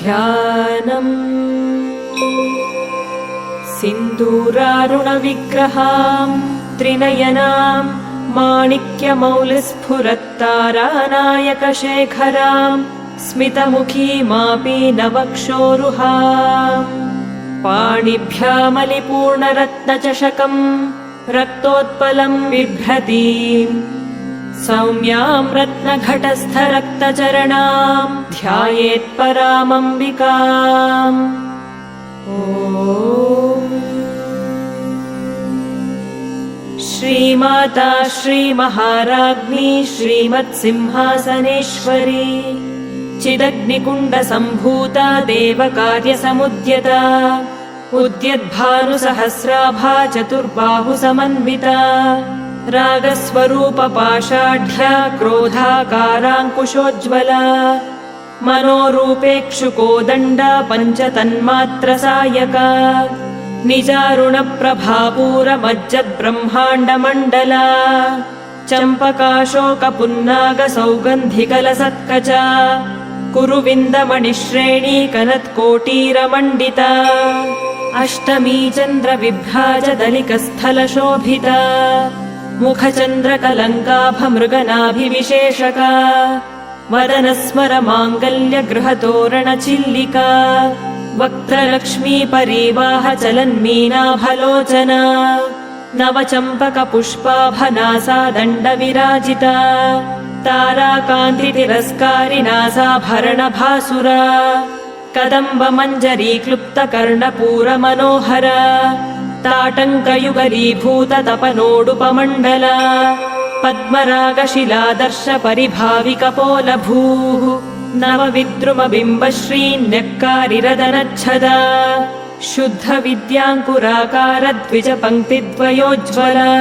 ध्यानम् सिन्दूरारुणविग्रहां त्रिनयनां माणिक्यमौलिस्फुरत्तारानायकशेखरां स्मितमुखीमापीनवक्षोरुहां पाणिभ्यामलिपूर्णरत्नचषकं रक्तोत्पलं बिभ्रतीम् सौम्यां रत्नघटस्थरक्तचरणां ध्यायेत्परामम्बिकाम्। श्रीमाता श्रीमहाराज्ञी श्रीमत्सिंहासनेश्वरी चिदग्निकुण्डसम्भूता देवकार्यसमुद्यता उद्यद्भानुसहस्राभा चतुर्बाहुसमन्विता रागस्वरूपपाषाढ्या क्रोधाकाराङ्कुशोज्ज्वला मनोरूपेक्षुकोदण्डा पञ्चतन्मात्रसायका निजारुणप्रभापूरमज्जद्ब्रह्माण्डमण्डला चम्पकाशोकपुन्नागसौगन्धिकलसत्कचा कुरुविन्दमणिश्रेणी कनत्कोटीरमण्डिता अष्टमी चन्द्रविभ्राजदलिकस्थलशोभिता मुखचन्द्रकलङ्काभमृगनाभिविशेषका वदनस्मरमाङ्गल्यगृहतोरणचिल्लिका वक्त्रलक्ष्मीपरीवाहचलन्मीनाभलोचना नवचम्पकपुष्पाभनासा दण्डविराजिता ताराकान्तितिरस्कारिनासाभरणभासुरा कदम्बमञ्जरीक्लुप्तकर्णपूरमनोहरा ताटङ्कयुगलीभूततपनोडुपमण्डला पद्मरागशिलादर्शपरिभाविकपोलभूः नवविद्रुमबिम्बश्रीन्यक्कारिरदनच्छदा शुद्धविद्याङ्कुराकारद्विजपङ्क्तिद्वयोज्ज्वला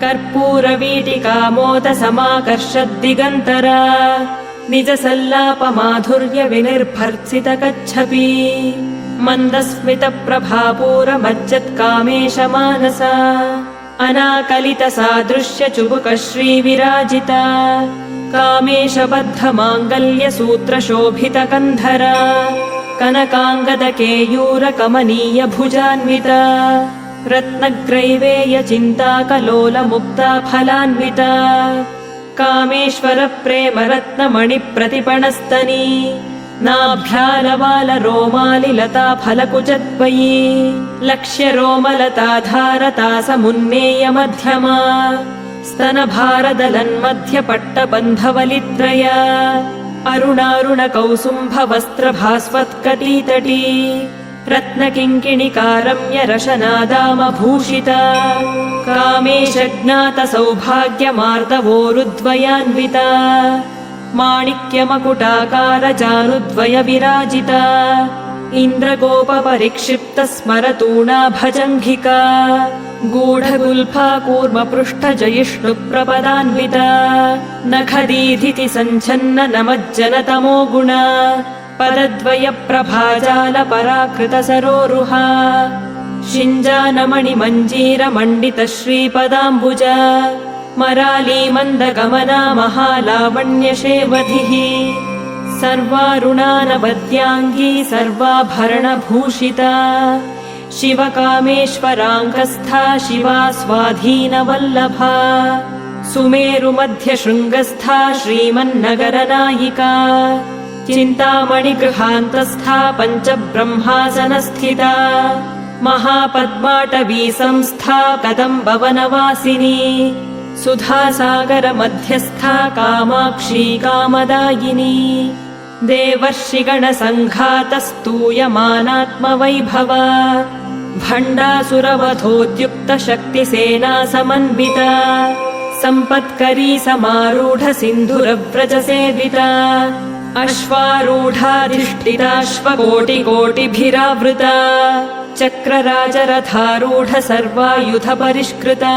कर्पूरवीटिकामोदसमाकर्षद्दिगन्तरा निजसल्लापमाधुर्यविनिर्भर्त्सितकच्छपी मन्दस्मितप्रभापूरमज्जत्कामेशमानसा अनाकलितसादृश्यचुबुकश्रीविराजिता कामेशबद्धमाङ्गल्यसूत्रशोभितकन्धरा कनकाङ्गदकेयूरकमनीयभुजान्विता रत्नग्रैवेयचिन्ताकलोलमुक्ता फलान्विता कामेश्वरप्रेमरत्नमणिप्रतिपणस्तनी नाभ्यालवालरोमालिलता फलकुचद्वयी लक्ष्यरोमलताधारतासमुन्नेयमध्यमा स्तनभारदलन्मध्यपट्टबन्धवलित्रया अरुणारुणकौसुम्भवस्त्रभास्वत्कटीतटी रत्नकिङ्किणिकारम्यरशनादामभूषिता कामेशज्ञातसौभाग्यमार्दवोरुद्वयान्विता माणिक्यमकुटाकारजानुद्वयविराजिता इन्द्रगोपपरिक्षिप्तस्मरतूणाभजङ्घिका गूढगुल्फा कूर्मपृष्ठजयिष्णुप्रपदान्विता नखदीधिति सञ्छन्न नमज्जनतमो गुणा पदद्वयप्रभाजालपराकृतसरोरुहा शिञ्जानमणिमञ्जीरमण्डितश्रीपदाम्बुजा मरालीमन्दगमना महालावण्यशेवधिः सर्वारुणानवद्याङ्गी सर्वाभरणभूषिता शिवकामेश्वराङ्गस्था शिवा स्वाधीनवल्लभा सुमेरुमध्यशृङ्गस्था श्रीमन्नगरनायिका चिन्तामणिगृहान्तस्था पञ्चब्रह्मासनस्थिता महापद्माटवी संस्था कदम्बवनवासिनी सुधासागरमध्यस्था कामाक्षी कामदायिनी देवर्षिगणसङ्घातस्तूयमानात्मवैभवा भण्डासुरवधोद्युक्तशक्तिसेना समन्विता सम्पत्करी समारूढसिन्धुरव्रजसेविता अश्वारूढाधिष्ठिताश्वकोटिकोटिभिरावृता चक्रराजरथारूढ सर्वायुधपरिष्कृता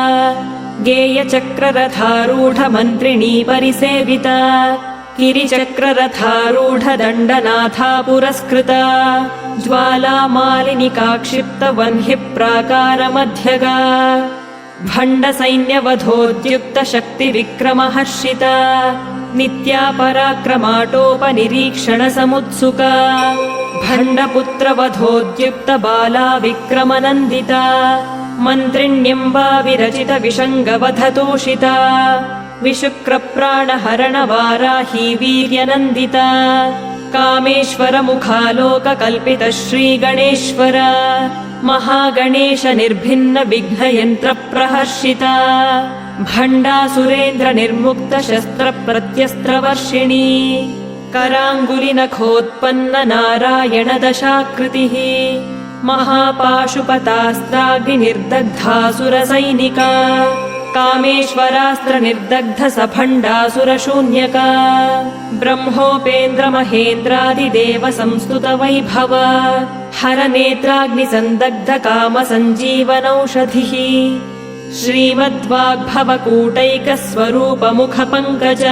गेयचक्ररथारूढमन्त्रिणी परिसेविता गिरिचक्ररथारूढदण्डनाथा पुरस्कृता ज्वालामालिनिकाक्षिप्तवह्निप्राकारमध्यगा भण्डसैन्यवधोद्युक्तशक्तिविक्रमहर्षिता नित्या पराक्रमाटोपनिरीक्षणसमुत्सुका भण्डपुत्रवधोद्युक्तबाला विक्रमनन्दिता मन्त्रिण्यम्बा विरचितविषङ्गवधतोषिता विशुक्रप्राणहरणवाराही वीर्यनन्दिता कामेश्वरमुखालोककल्पितः श्रीगणेश्वर महागणेश निर्भिन्न विघ्नयन्त्रप्रहर्षिता भण्डासुरेन्द्र निर्मुक्त शस्त्रप्रत्यस्त्रवर्षिणी कराङ्गुलिनखोत्पन्न नारायण दशाकृतिः महापाशुपतास्त्राग्निर्दग्धासुरसैनिका कामेश्वरास्त्र निर्दग्ध सभण्डासुरशून्यका ब्रह्मोपेन्द्र महेन्द्रादिदेव संस्तुत वैभव हरनेत्राग्निसन्दग्ध कामसञ्जीवनौषधिः श्रीमद्वाग्भवकूटैकस्वरूपमुखपङ्कज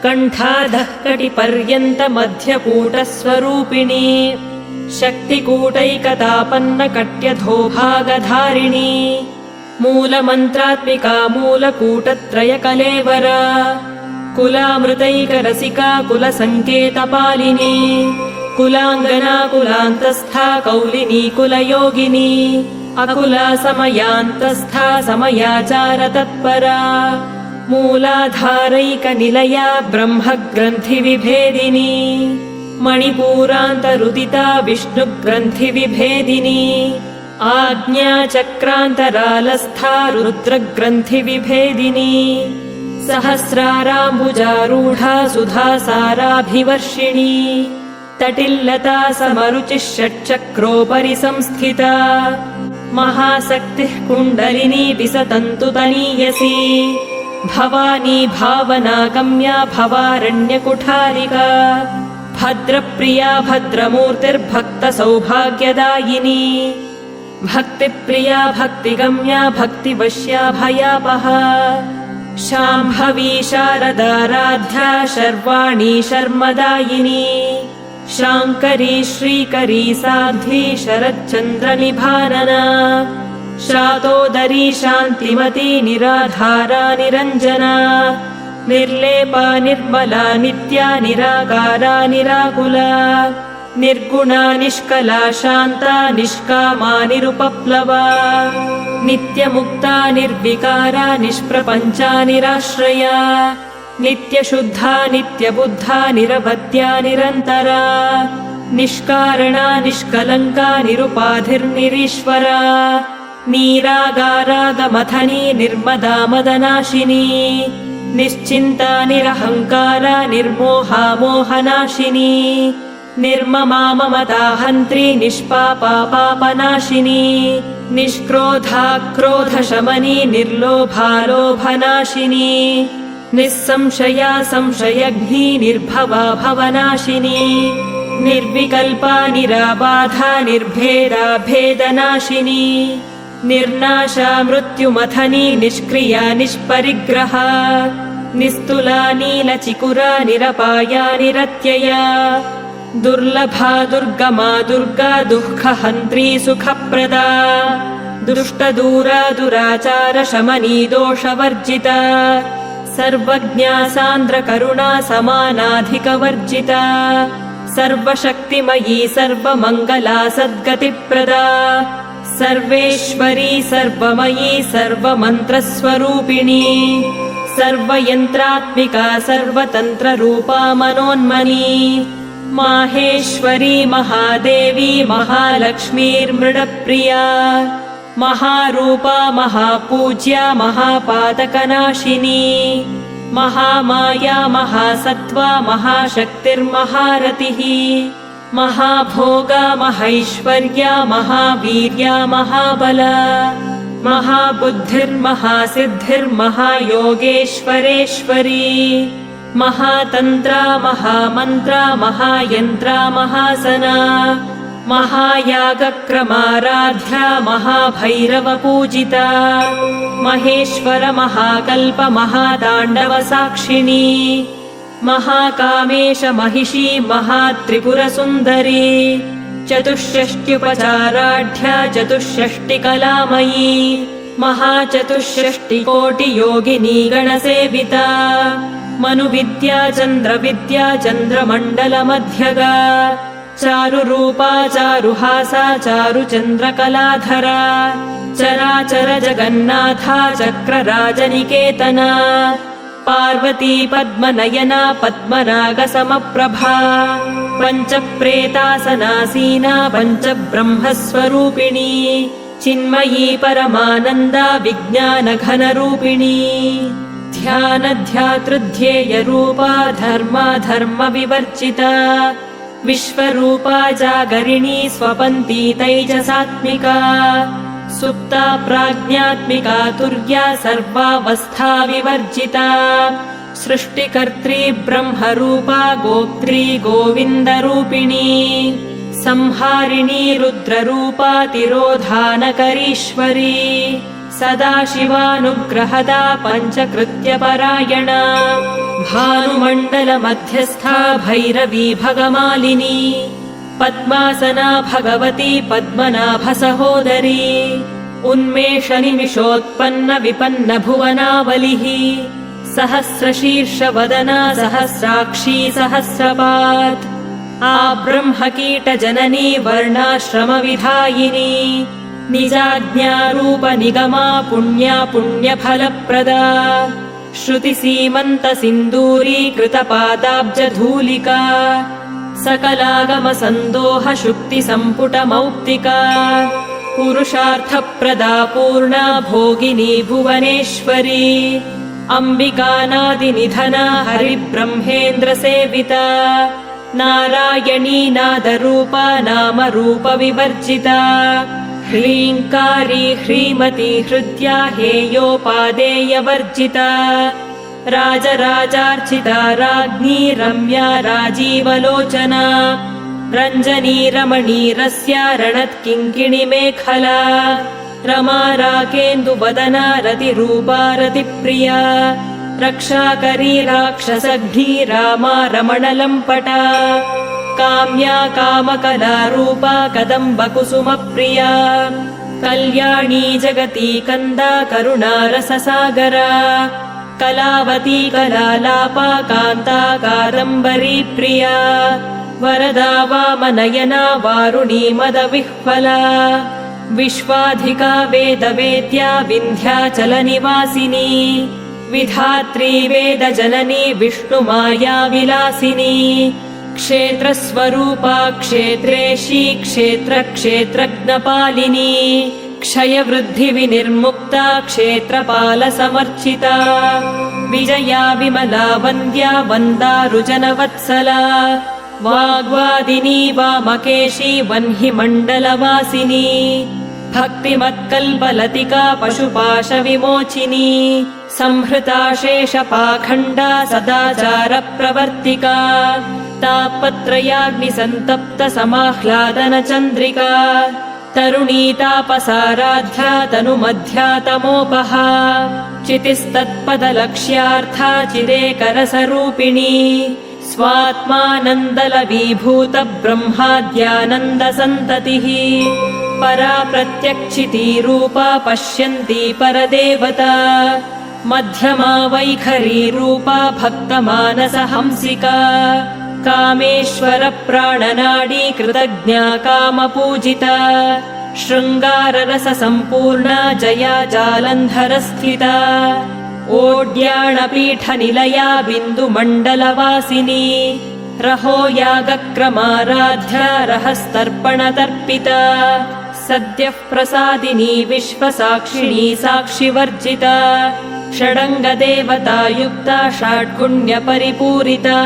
कण्ठाधः कटिपर्यन्त मध्यकूटस्वरूपिणी शक्तिकूटैकतापन्न कट्यधोभागधारिणी मूलमन्त्रात्मिका मूलकूटत्रयकलेवरा कुलामृतैकरसिका कुलसङ्केतपालिनी कुलाङ्गना कुलान्तस्था कौलिनी कुलयोगिनी अकुला समयान्तस्था समयाचारतत्परा मूलाधारैकनिलया ब्रह्मग्रन्थिविभेदिनी मणिपूरान्तरुदिता विष्णुग्रन्थिविभेदिनी आज्ञाचक्रान्तरालस्था रुद्रग्रन्थिविभेदिनी सहस्राराम्बुजारूढा सुधासाराभिवर्षिणी तटिल्लता समरुचिः षट्चक्रोपरि संस्थिता महाशक्तिः कुण्डलिनी विसतन्तुतनीयसी भवानी भावनागम्या भवारण्यकुठारिका भद्रप्रिया भद्रमूर्तिर्भक्तसौभाग्यदायिनी भक्तिप्रिया भक्तिगम्या भक्तिवश्या भयापहा शाम्भवी शारदाराध्या शर्वाणी शर्मदायिनी शाङ्करी श्रीकरी साध्वी शरच्चन्द्रनिभानना शातोदरी शान्तिमती निराधारा निरञ्जना निर्लेपा निर्मला नित्या निराकारा निराकुला निर्गुणा निष्कला शान्ता निष्कामा निरुपप्लवा नित्यमुक्ता निर्विकारा निष्प्रपञ्चा निराश्रया नित्यशुद्धा नित्यबुद्धा निरवद्या निरन्तरा निष्कारणा निष्कलङ्का निरुपाधिर्निरीश्वरा नीरागारागमथनी निर्मदा मदनाशिनी निश्चिन्ता निरहङ्कारा निर्मोहा मोहनाशिनी निर्ममा ममताहन्त्री निष्पापा पापनाशिनी निष्क्रोधा क्रोधशमनी निर्लोभा लोभनाशिनी निस्संशया संशयघ्नी निर्भवा भवनाशिनी निर्विकल्पा निराबाधा निर्भेदा भेदनाशिनी निर्नाशा मृत्युमथनी निष्क्रिया निष्परिग्रहा निस्तुला नीलचिकुरा निरपाया निरत्यया दुर्लभा दुर्गमा दुर्गा दुःखहन्त्री सुखप्रदा दुष्टदूरा दुराचार शमनी दोषवर्जिता सर्वज्ञा सान्द्रकरुणा समानाधिकवर्जिता सर्वशक्तिमयी सर्वमङ्गला सद्गतिप्रदा सर्वेश्वरी सर्वमयी सर्वमन्त्रस्वरूपिणी सर्वयन्त्रात्मिका सर्वतन्त्ररूपा मनोन्मनी माहेश्वरी महादेवी महालक्ष्मीर्मृडप्रिया महारूपा महापूज्या महापातकनाशिनी महामाया महासत्त्वा महाशक्तिर्महारतिः महाभोगा महैश्वर्या महावीर्या महाबला महाबुद्धिर्महासिद्धिर्महायोगेश्वरेश्वरी महातन्त्रा महामन्त्रा महायन्त्रा महासना महायागक्रमाराध्या महाभैरवपूजिता महेश्वर महाकल्प महाताण्डवसाक्षिणी महाकामेश महिषी महात्रिपुरसुन्दरी चतुष्षष्ट्युपचाराढ्या चतुष्षष्टिकलामयी महाचतुष्षष्टिकोटियोगिनी गणसेविता मनुविद्या चन्द्रविद्या चन्द्रमण्डलमध्यगा चारुरूपा चारुहासा चारुचन्द्रकलाधरा चराचर जगन्नाथा चक्रराजनिकेतना पार्वती पद्मनयना पद्मनागसमप्रभा पञ्चप्रेतासनासीना पञ्चब्रह्मस्वरूपिणी चिन्मयी परमानन्दा विज्ञानघनरूपिणी ध्यानध्यातृध्येयरूपा धर्माधर्मविवर्जिता विश्वरूपा जागरिणी स्वपन्ती तैजसात्मिका सुप्ता प्राज्ञात्मिका तुर्या सर्वावस्था विवर्जिता सृष्टिकर्त्री ब्रह्मरूपा गोप्त्री गोविन्दरूपिणी संहारिणी रुद्ररूपा तिरोधानकरीश्वरी सदाशिवानुग्रहदा पञ्चकृत्यपरायणा भानुमण्डलमध्यस्था भैरवी भगमालिनी पद्मासना भगवती पद्मनाभसहोदरी उन्मेषनिमिषोत्पन्न विपन्न भुवनावलिः सहस्रशीर्षवदना सहस्राक्षी सहस्रपात् आब्रह्मकीटजननी वर्णाश्रमविधायिनी निजाज्ञारूपनिगमा पुण्या पुण्यफलप्रदा श्रुतिसीमन्तसिन्दूरीकृतपादाब्जधूलिका सकलागमसन्दोहशुक्तिसम्पुटमौक्तिका पुरुषार्थप्रदा पूर्णा भोगिनी भुवनेश्वरी अम्बिकानादिनिधना हरिब्रह्मेन्द्रसेविता नारायणी नादरूपा नामरूपविवर्जिता ह्रीङ्कारी ह्रीमती हृद्या हेयोपादेयवर्जिता राजराजार्चिता राज्ञी रम्या राजीवलोचना रञ्जनी रमणीरस्या रणत्किङ्किणिमेखला रमा राकेन्दुवदना रतिरूपा रतिप्रिया रक्षाकरी राक्षसघ्नी रामा रमणलम्पटा काम्या कामकलारूपा कदम्बकुसुमप्रिया कल्याणी जगती कन्दा करुणारससागरा कलावती कलालापा कान्ता कादम्बरी प्रिया वरदा वामनयना वारुणी मदविह्वला विश्वाधिका वेदवेद्या विन्ध्याचलनिवासिनी विधात्री वेदजननी विष्णुमाया विलासिनी क्षेत्रस्वरूपा क्षेत्रेशी क्षेत्रक्षेत्रज्ञपालिनी क्षयवृद्धिविनिर्मुक्ता क्षेत्रपालसमर्चिता विजया विमला वन्द्या वन्दारुजनवत्सला वाग्वादिनी वामकेशी वह्निमण्डलवासिनी भक्तिमत्कल्पलतिका पशुपाशविमोचिनी संहृता शेषपाखण्डा सदाचारप्रवर्तिका तापत्रयाग्निसन्तप्तसमाह्लादनचन्द्रिका तरुणी तापसाराध्या तनुमध्यातमोपहा चितिस्तत्पदलक्ष्यार्था चिदेकरसरूपिणी स्वात्मानन्दलवीभूत ब्रह्माद्यानन्दसन्ततिः परा प्रत्यक्षितीरूपा पश्यन्ती परदेवता मध्यमा वैखरीरूपा भक्तमानसहंसिका कामेश्वर प्राणनाडी कृतज्ञा कामपूजिता शृङ्गाररससम्पूर्णा जया जालन्धरस्थिता ओड्याणपीठनिलया बिन्दुमण्डलवासिनी रहो यागक्रमाराध्या रहस्तर्पणतर्पिता सद्यः प्रसादिनी विश्वसाक्षिणी साक्षिवर्जिता षडङ्गदेवतायुक्ता षड्गुण्यपरिपूरिता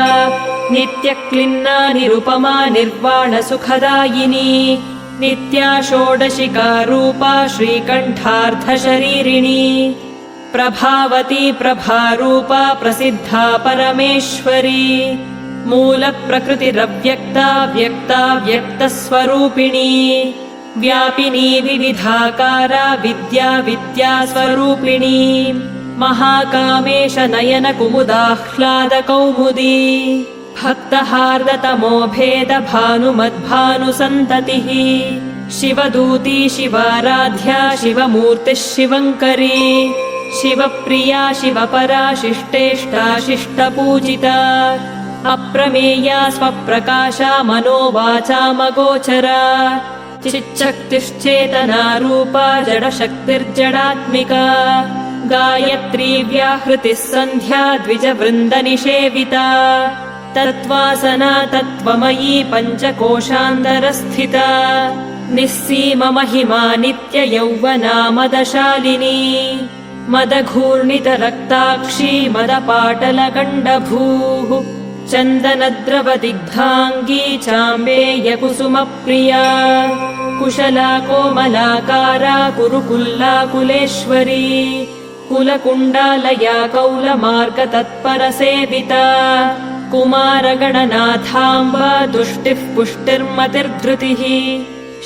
नित्यक्लिन्ना निरुपमा निर्वाणसुखदायिनी नित्या षोडशिकारूपा श्रीकण्ठार्धशरीरिणी प्रभावती प्रभारूपा प्रसिद्धा परमेश्वरी मूलप्रकृतिरव्यक्ता व्यक्ता व्यक्तस्वरूपिणी व्यापिनी विविधाकारा विद्या विद्यास्वरूपिणी महाकामेश नयन कुमुदाह्लादकौमुदी भक्तहार्दतमो भेद भानुमद्भानुसन्ततिः शिवदूती शिवाराध्या शिवमूर्तिः शिवङ्करी शिवप्रिया शिवपरा शिष्टेष्टा शिष्टपूजिता अप्रमेया स्वप्रकाशा मनोवाचामगोचरा चिच्छक्तिश्चेतना रूपा जडशक्तिर्जडात्मिका गायत्री व्याहृतिः सन्ध्या द्विजवृन्दनिषेविता तत्त्वासना तत्त्वमयी पञ्चकोशान्तरस्थिता निःसीममहिमा नित्ययौवना मदशालिनी मदघूर्णितरक्ताक्षी मदपाटलगण्डभूः चन्दनद्रवदिग्धाङ्गी चाम्बेयकुसुमप्रिया कुशला कोमलाकारा कुरुकुल्लाकुलेश्वरी कुलकुण्डालया कौलमार्गतत्परसेविता कुमारगणनाथाम्बा दुष्टिः पुष्टिर्मतिर्धृतिः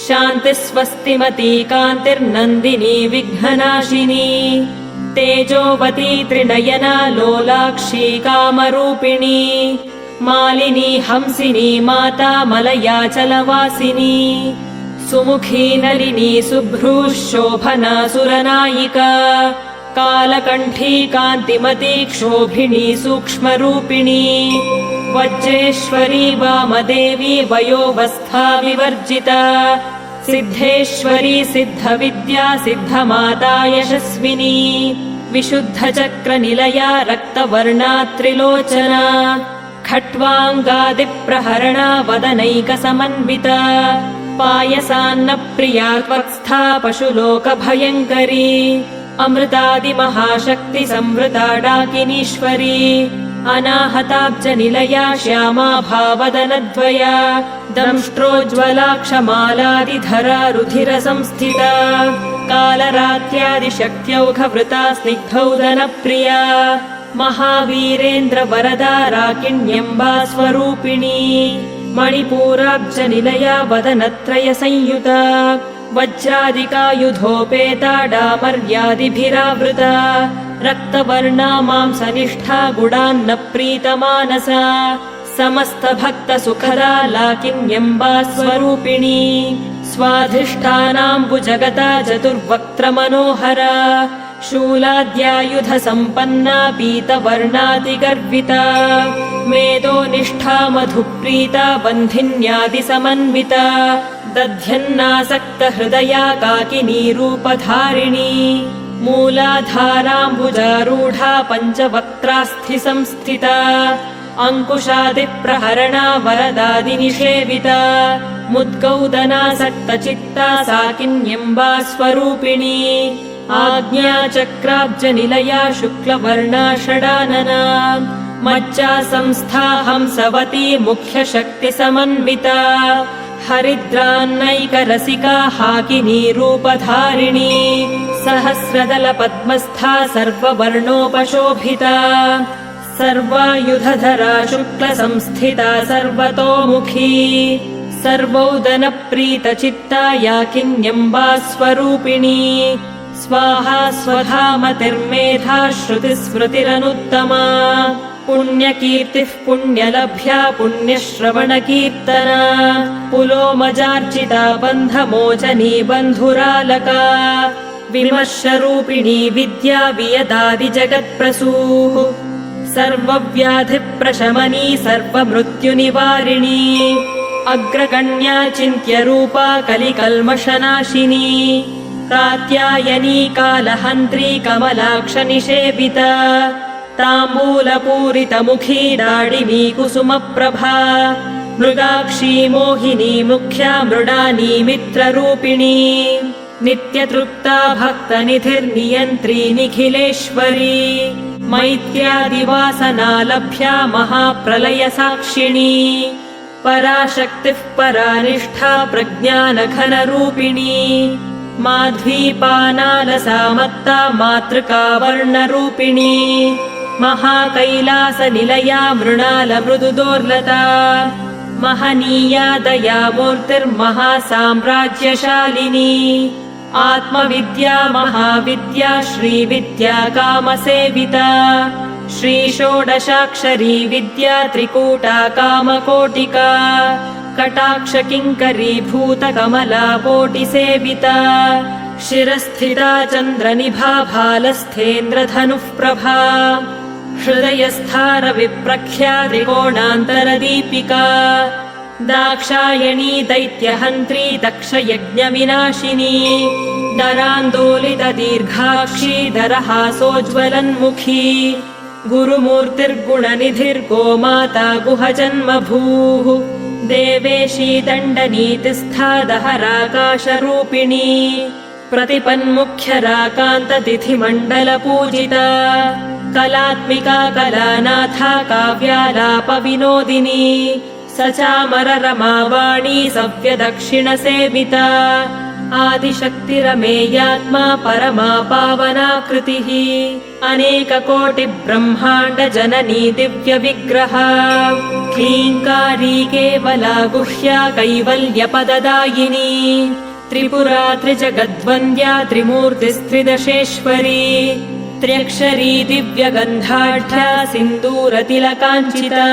शान्तिस्वस्तिमती कान्तिर्नन्दिनी विघ्ननाशिनी तेजोवती त्रिनयना लोलाक्षी कामरूपिणी मालिनी हंसिनी माता मलयाचलवासिनी सुमुखी नलिनी शुभ्रूः शोभना सुरनायिका कालकण्ठी कान्तिमती क्षोभिणी सूक्ष्मरूपिणी वज्रेश्वरी वामदेवी वयोवस्था विवर्जिता सिद्धेश्वरी सिद्धविद्या सिद्धमाता यशस्विनी विशुद्धचक्रनिलया रक्तवर्णा त्रिलोचना खट्वाङ्गादिप्रहरणा वदनैकसमन्विता पायसान्नप्रिया त्वत्स्था पशुलोकभयङ्करी अमृतादिमहाशक्ति संवृता डाकिनीश्वरी अनाहताब्जनिलया श्यामा भावदनद्वया दंष्ट्रोज्ज्वलाक्षमालादिधरा रुधिरसंस्थिता कालरात्र्यादिशक्त्यौघवृता स्निग्धौदनप्रिया महावीरेन्द्रवरदा राकिण्यम्बा स्वरूपिणी मणिपूराब्जनिलया वदनत्रयसंयुता वज्रादिकायुधोपेता डामर्यादिभिरावृता रक्तवर्णा मांसनिष्ठा गुडान्नप्रीतमानसा समस्तभक्तसुखदा लाकिन्यम्बा स्वरूपिणी स्वाधिष्ठानाम्बुजगता चतुर्वक्त्रमनोहरा शूलाद्यायुधसम्पन्ना पीतवर्णातिगर्विता मेदोनिष्ठा मधुप्रीता बन्धिन्यादिसमन्विता दध्यन्नासक्तहृदया काकिनी रूपधारिणी मूलाधाराम्बुजारूढा पञ्चवक्त्रास्थिसंस्थिता अङ्कुशादिप्रहरणा वरदादिनिषेविता मुद्गौदनासक्तचित्ता साकिन्यम्बा स्वरूपिणी आज्ञाचक्राब्जनिलया शुक्लवर्णा षडानना मज्जा संस्था हंसवती मुख्यशक्तिसमन्विता हरिद्रान्नैकरसिका हाकिनी रूपधारिणी सहस्रदलपद्मस्था सर्ववर्णोपशोभिता सर्वायुधधरा शुक्लसंस्थिता सर्वतोमुखी सर्वौदनप्रीतचित्ता याकिन्यम्बा स्वरूपिणी स्वाहा स्वधामतिर्मेधा श्रुतिस्मृतिरनुत्तमा पुण्यकीर्तिः पुण्यलभ्या पुण्यश्रवणकीर्तना पुलोमजार्चिता बन्धमोचनी बन्धुरालका विमर्शरूपिणी विद्या वियदादिजगत्प्रसूः सर्वव्याधिप्रशमनी सर्वमृत्युनिवारिणी अग्रगण्या चिन्त्यरूपा कलिकल्मषनाशिनी कात्यायनी कालहन्त्री कमलाक्षनिषेविता ताम्बूलपूरितमुखी डाडिमी कुसुमप्रभा मृगाक्षी मोहिनी मुख्या मृडानी मित्ररूपिणी नित्यतृप्ता भक्तनिधिर्नियन्त्री निखिलेश्वरी मैत्र्यादिवासना लभ्या महाप्रलयसाक्षिणी पराशक्तिः परानिष्ठा प्रज्ञानघनरूपिणी माध्वीपानालसामत्ता मातृका वर्णरूपिणी महाकैलासनिलया मृणालमृदुदोर्लता महनीया दयामूर्तिर्महासाम्राज्यशालिनी आत्मविद्या महाविद्या श्रीविद्या कामसेविता श्रीषोडशाक्षरी विद्या त्रिकूटा कामकोटिका कटाक्षकिङ्करी भूतकमला कोटिसेविता शिरस्थिता चन्द्रनिभा भालस्थेन्द्रधनुः प्रभा हृदयस्थारविप्रख्या त्रिकोणान्तरदीपिका दाक्षायणी दैत्यहन्त्री दक्षयज्ञविनाशिनी दरान्दोलितदीर्घाक्षी दरहासोज्ज्वलन्मुखी गुरुमूर्तिर्गुणनिधिर्गोमाता गुहजन्मभूः देवेशी दण्डनीतिस्था दहराकाशरूपिणी प्रतिपन्मुख्यराकान्ततिथिमण्डलपूजिता कलात्मिका कलानाथा काव्यालापविनोदिनी सचामररमावाणी सव्यदक्षिणसेविता आदिशक्तिरमेयात्मा परमा पावनाकृतिः अनेककोटिब्रह्माण्डजननी दिव्यविग्रहा क्लीङ्कारी केवला गुह्या कैवल्यपददायिनी त्रिपुरा त्रिजगद्वन्द्या त्रिमूर्तिस्त्रिदशेश्वरी त्र्यक्षरी दिव्यगन्धाढ्या सिन्दूरतिलकाञ्चिता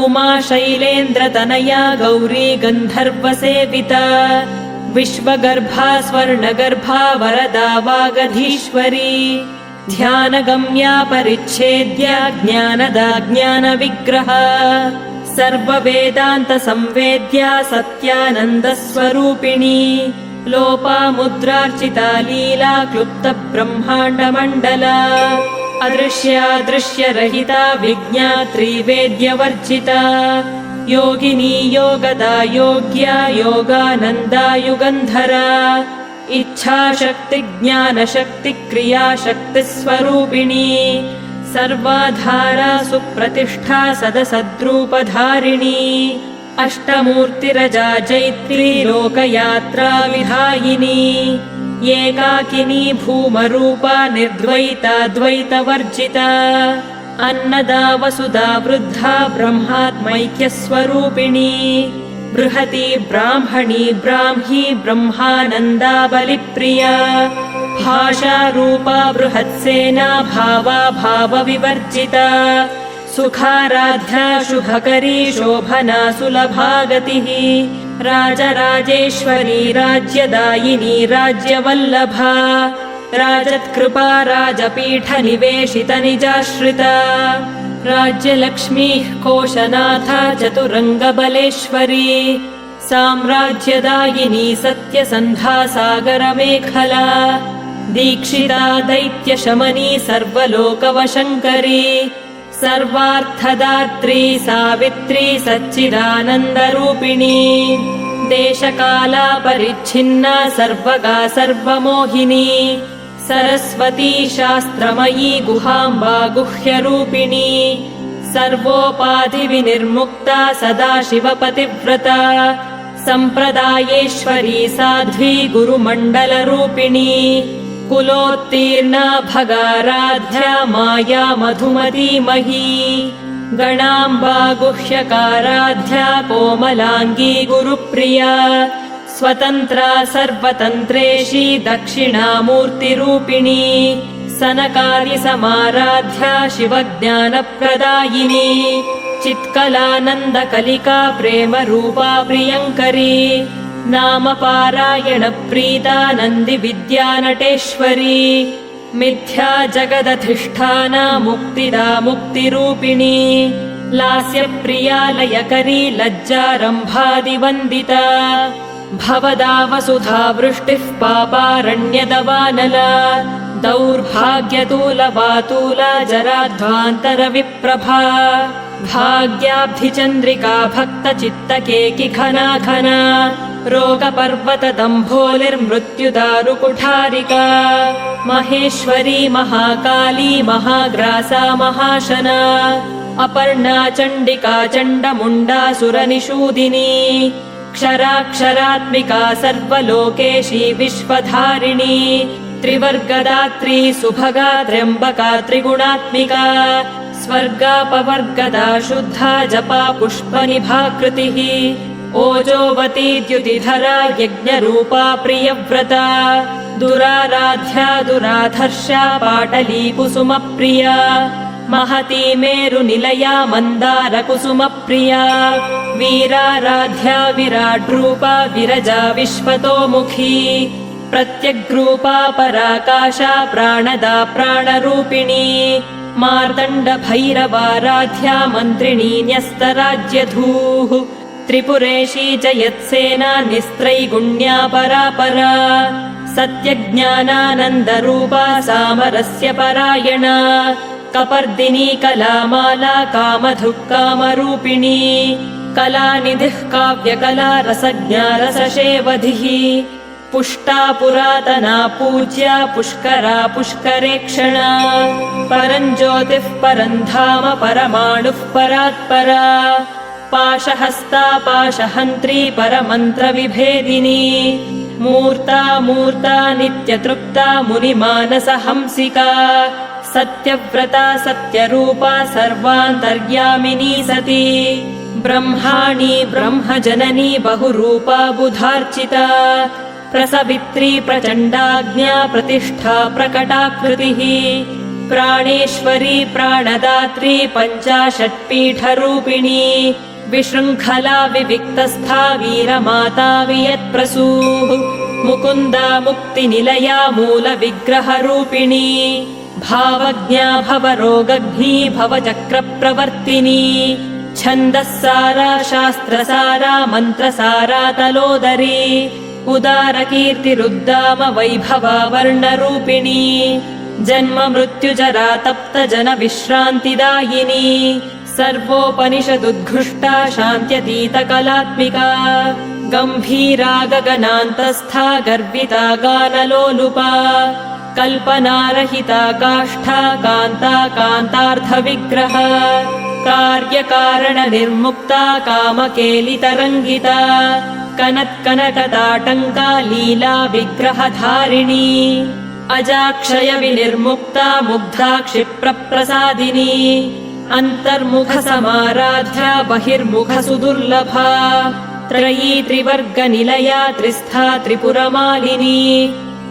उमा शैलेन्द्रतनया गौरी गन्धर्वसेविता विश्वगर्भा स्वर्णगर्भा वरदा वागधीश्वरी ध्यानगम्या परिच्छेद्या ज्ञानदा ज्ञानविग्रहा सर्ववेदान्तसंवेद्या सत्यानन्दस्वरूपिणी लोपामुद्रार्चिता लीला क्लुप्तब्रह्माण्डमण्डला अदृश्यादृश्यरहिता विज्ञात्री वेद्यवर्जिता योगिनी योगदा योग्या योगानन्दा युगन्धरा इच्छाशक्ति ज्ञानशक्ति क्रियाशक्तिस्वरूपिणी सर्वाधारा सुप्रतिष्ठा सदसद्रूपधारिणी अष्टमूर्तिरजा चैत्री लोकयात्रा विधायिनी एकाकिनी भूमरूपा निर्द्वैता द्वैतवर्जिता अन्नदा वसुधा वृद्धा ब्रह्मात्मैक्यस्वरूपिणी बृहती ब्राह्मणी ब्राह्मी ब्रह्मानन्दा बलिप्रिया भाषारूपा बृहत्सेना भावा भावविवर्जिता सुखाराध्या शुभकरी शोभना सुलभागतिः राजराजेश्वरी राज्यदायिनी राज्यवल्लभा राजत्कृपा राजपीठनिवेशितनिजाश्रिता राज्यलक्ष्मीः कोशनाथा चतुरङ्गबलेश्वरी साम्राज्यदायिनी सत्यसन्धा सागरमेखला दीक्षिता दैत्यशमनी सर्वलोकवशङ्करी सर्वार्थदात्री सावित्री सच्चिदानन्दरूपिणी देशकाला परिच्छिन्ना सर्वगा सर्वमोहिनी सरस्वती शास्त्रमयी गुहाम्बा गुह्यरूपिणी सर्वोपाधिविनिर्मुक्ता सदाशिवपतिव्रता सम्प्रदायेश्वरी साध्वी गुरुमण्डलरूपिणी कुलोत्तीर्णा भगाराध्या माया मधुमती मही गणाम्बा गुह्यकाराध्या कोमलाङ्गी गुरुप्रिया स्वतन्त्रा सर्वतन्त्रेशी दक्षिणामूर्तिरूपिणी सनकादिसमाराध्या शिवज्ञानप्रदायिनी चित्कलानन्दकलिका प्रेमरूपा प्रियङ्करी नामपारायणप्रीता नन्दिविद्यानटेश्वरी मिथ्या जगदधिष्ठाना मुक्तिदा मुक्तिरूपिणी लास्यप्रिया लयकरी लज्जारम्भादिवन्दिता भवदा वसुधा वृष्टिः पापारण्यदवानला दौर्भाग्यतूलवातूला जराध्वान्तरविप्रभा भाग्याब्धिचन्द्रिका भक्तचित्तकेकि घना घना रोगपर्वतदम्भोलिर्मृत्युदारुकुठारिका महेश्वरी महाकाली महाग्रासा महाशना अपर्णा चण्डिका चण्डमुण्डासुरनिषूदिनी क्षराक्षरात्मिका सर्वलोकेशी विश्वधारिणी त्रिवर्गदात्री सुभगा त्र्यम्बका त्रिगुणात्मिका स्वर्गापवर्गदा शुद्धा जपा पुष्पनिभाकृतिः ओजोवती द्युतिधरा यज्ञरूपा प्रियव्रता दुराराध्या दुराधर्षा पाटली कुसुमप्रिया महती मेरुनिलया मन्दारकुसुमप्रिया वीराराध्या विराड्रूपा विरजा विश्वतोमुखी प्रत्यग्रूपा पराकाशा प्राणदा प्राणरूपिणी मार्तण्डभैरवाराध्या मन्त्रिणी न्यस्तराज्यधूः त्रिपुरेशी जयत्सेना निस्त्रैगुण्या परापरा सत्यज्ञानानन्दरूपा सामरस्य परायणा कपर्दिनी कलामाला कामधुक् कामरूपिणी कलानिधिः काव्यकला रसज्ञा रसशेवधिः पुष्टा पुरातना पूज्या पुष्करा पुष्करेक्षणा परञ्ज्योतिः परन्धाम परमाणुः परात्परा पाशहस्ता पाशहन्त्री परमन्त्रविभेदिनी मूर्ता मूर्ता नित्यतृप्ता मुनिमानसहंसिका सत्यव्रता सत्यरूपा सर्वान्तर्यामिनी सती ब्रह्माणी ब्रह्मजननी बहुरूपा बुधार्चिता प्रसवित्री प्रचण्डाज्ञा प्रतिष्ठा प्रकटाकृतिः प्राणेश्वरी प्राणदात्री पञ्चाशत्पीठरूपिणी विशृङ्खला विविक्तस्था वीरमाता वियत्प्रसूः मुकुन्दा मुक्तिनिलया मूलविग्रहरूपिणी भावज्ञा भवरोगघ्नी भवचक्रप्रवर्तिनी छन्दःसारा शास्त्रसारा मन्त्रसारा तलोदरी उदारकीर्तिरुद्दाम वैभवा वर्णरूपिणी जन्म मृत्युजरा तप्त जन विश्रान्तिदायिनी सर्वोपनिषदुद्घृष्टा शान्त्यतीतकलात्मिका गम्भीरा गगनान्तस्था गर्विता गानलोलुपा कल्पनारहिता काष्ठा कान्ता कान्तार्थविग्रह कार्यकारणनिर्मुक्ता कामकेलितरङ्गिता कनत्कनकताटङ्का लीला विग्रहधारिणी अजाक्षय विनिर्मुक्ता मुग्धा क्षिप्रप्रसादिनी अन्तर्मुखसमाराध्या बहिर्मुखसुदुर्लभा त्रयी त्रिवर्गनिलया त्रिस्था त्रिपुरमालिनी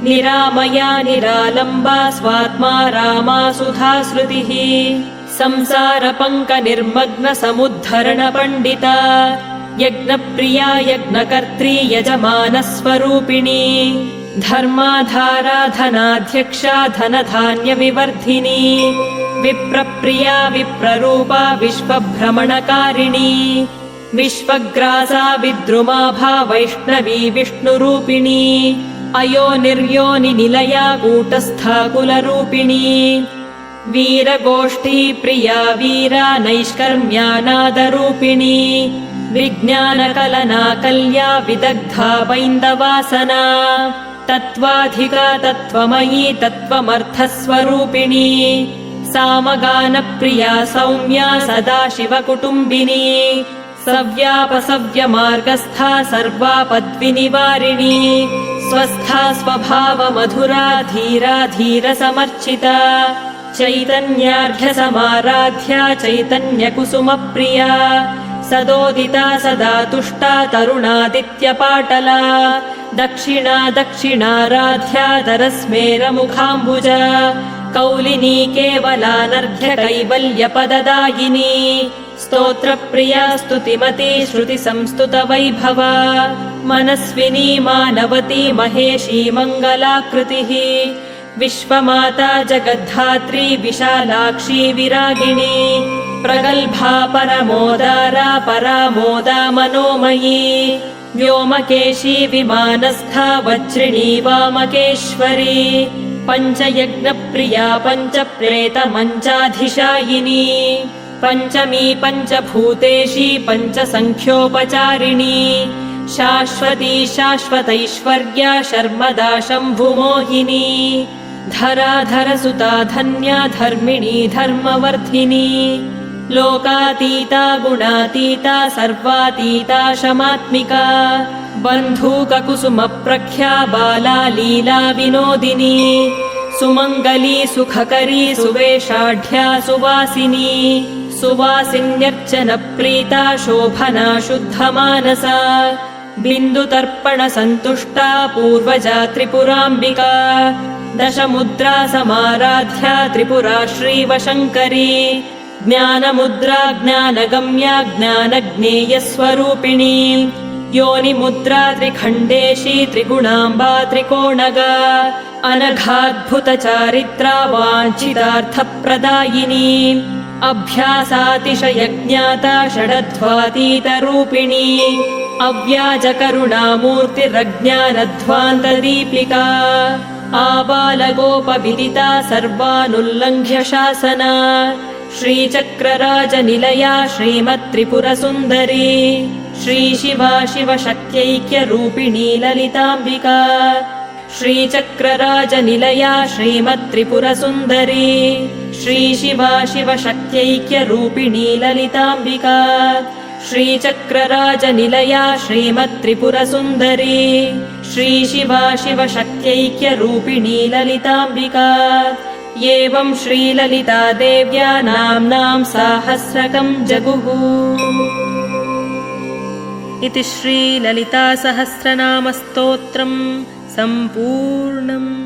निरामया निरालम्बा स्वात्मा रामा सुधाश्रुतिः संसारपङ्कनिर्मग्न समुद्धरण पण्डिता यज्ञप्रिया यज्ञकर्त्री यजमानस्वरूपिणी धर्माधाराधनाध्यक्षा धनधान्यविवर्धिनी विप्रप्रिया विप्ररूपा विश्वभ्रमणकारिणी विश्वग्रासा विद्रुमाभा वैष्णवी विष्णुरूपिणी अयोनिर्योनिनिलया कूटस्था कुलरूपिणी वीरगोष्ठी प्रिया वीरा नैष्कर्म्यानादरूपिणी विज्ञानकलना कल्या विदग्धा वैन्दवासना तत्त्वाधिका तत्त्वमयी तत्त्वमर्थस्वरूपिणी सामगानप्रिया सौम्या सदाशिवकुटुम्बिनी सव्यापसव्यमार्गस्था सर्वापद्विनिवारिणी स्वस्था स्वभावमधुरा धीरा धीरसमर्चिता चैतन्यार्घ्यसमाराध्या चैतन्यकुसुमप्रिया सदोदिता सदा तुष्टा तरुणादित्यपाटला दक्षिणा दक्षिणाराध्या दरस्मेरमुखाम्बुजा कौलिनी केवलानर्घ्य कैवल्यपददायिनी स्तोत्रप्रिया स्तुतिमती श्रुतिसंस्तुतवैभवा मनस्विनी मानवती महेशी मङ्गलाकृतिः विश्वमाता जगद्धात्री विशालाक्षी विरागिणी प्रगल्भा परमोदारा परामोदा मनोमयी व्योमकेशी विमानस्था वज्रिणी वामकेश्वरी पञ्चयज्ञप्रिया पञ्चप्रेतमञ्चाधिशायिनी पञ्चमी पञ्चभूतेशी पञ्चसङ्ख्योपचारिणी शाश्वती शाश्वतैश्वर्या शर्मदा शम्भुमोहिनी धराधरसुता धन्या धर्मिणी धर्मवर्धिनी लोकातीता गुणातीता सर्वातीता शमात्मिका बन्धूककुसुमप्रख्या बाला लीला विनोदिनी सुमङ्गली सुखकरी सुवेशाढ्या सुवासिनी सुवासिन्यर्चनप्रीता शोभना शुद्धमानसा बिन्दुतर्पणसन्तुष्टा पूर्वजा त्रिपुराम्बिका दशमुद्रा समाराध्या त्रिपुरा श्रीवशङ्करी ज्ञानमुद्रा ज्ञानगम्या ज्ञानज्ञेयस्वरूपिणी योनिमुद्रा त्रिखण्डेशी त्रिगुणाम्बा त्रिकोणगा अनघाद्भुतचारित्रा वाञ्छितार्थप्रदायिनी अभ्यासातिशयज्ञाता षडध्वातीतरूपिणी अव्याजकरुणामूर्तिरज्ञानध्वान्तदीपिका आबालगोपविदिता सर्वानुल्लङ्घ्य शासना श्रीचक्रराजनिलया श्रीमत्त्रिपुरसुन्दरी श्रीशिवा शिवशक्त्यैक्यरूपिणी ललिताम्बिका श्रीचक्रराजनिलया श्रीमत्त्रिपुरसुन्दरी श्रीशिवा शिवशक्त्यैक्यरूपिणी ललिताम्बिका श्रीचक्रराजनिलया श्रीमत्त्रिपुरसुन्दरी श्रीशिवा शिवशक्त्यैक्यरूपिणी ललिताम्बिका एवं श्रीललिता देव्या नाम्नां साहस्रकं जगुः। इति श्रीललितासहस्रनामस्तोत्रम् सम्पूर्णम्।